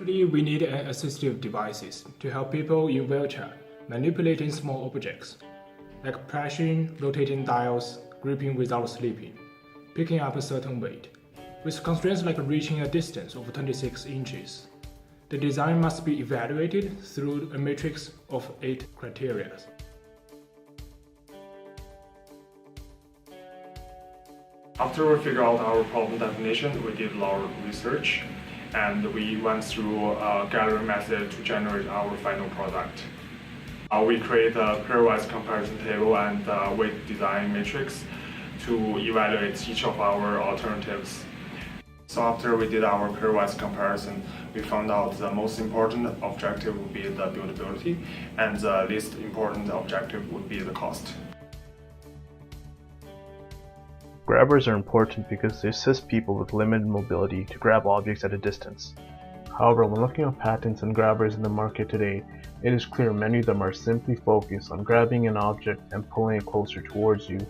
Actually, we need assistive devices to help people in wheelchair manipulating small objects, like pressing, rotating dials, gripping without slipping, picking up a certain weight, with constraints like reaching a distance of 26 inches. The design must be evaluated through a matrix of 8 criteria. After we figured out our problem definition, we did a lot of research and we went through a gathering method to generate our final product. We create a pairwise comparison table and a weight design matrix to evaluate each of our alternatives. So after we did our pairwise comparison, we found out the most important objective would be the buildability and the least important objective would be the cost. Grabbers are important because they assist people with limited mobility to grab objects at a distance. However, when looking at patents and grabbers in the market today, it is clear many of them are simply focused on grabbing an object and pulling it closer towards you.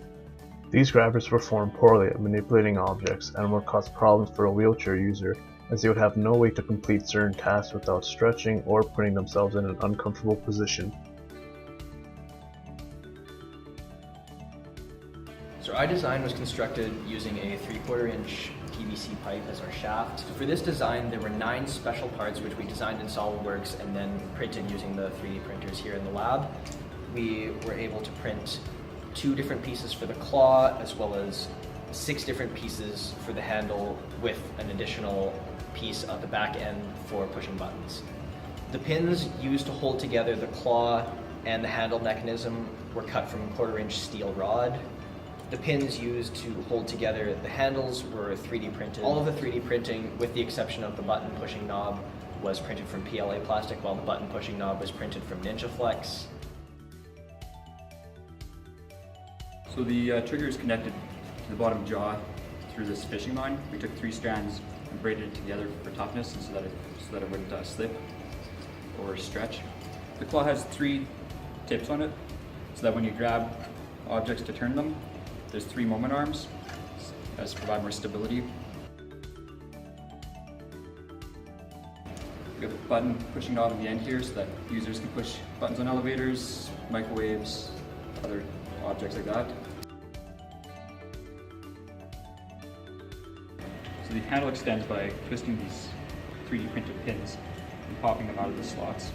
These grabbers perform poorly at manipulating objects and will cause problems for a wheelchair user, as they would have no way to complete certain tasks without stretching or putting themselves in an uncomfortable position. So our design was constructed using a 3/4 inch PVC pipe as our shaft. So for this design, there were 9 special parts which we designed in SolidWorks and then printed using the 3D printers here in the lab. We were able to print 2 different pieces for the claw, as well as 6 different pieces for the handle, with an additional piece at the back end for pushing buttons. The pins used to hold together the claw and the handle mechanism were cut from 1/4 inch steel rod. The pins used to hold together the handles were 3D printed. All of the 3D printing, with the exception of the button pushing knob, was printed from PLA plastic, while the button pushing knob was printed from NinjaFlex. So the trigger is connected to the bottom jaw through this fishing line. We took 3 strands and braided it together for toughness and so that it wouldn't slip or stretch. The claw has 3 tips on it, so that when you grab objects to turn them, there's 3 moment arms to provide more stability. We have a button pushing knob on the end here so that users can push buttons on elevators, microwaves, other objects like that. So the handle extends by twisting these 3D printed pins and popping them out of the slots,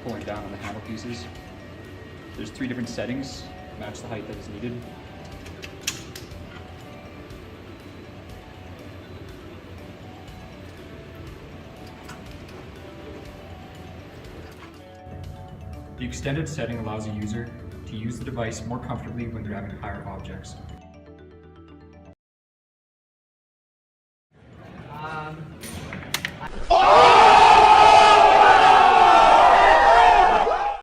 pulling down on the handle pieces. There's 3 different settings to match the height that is needed. The extended setting allows a user to use the device more comfortably when grabbing higher objects.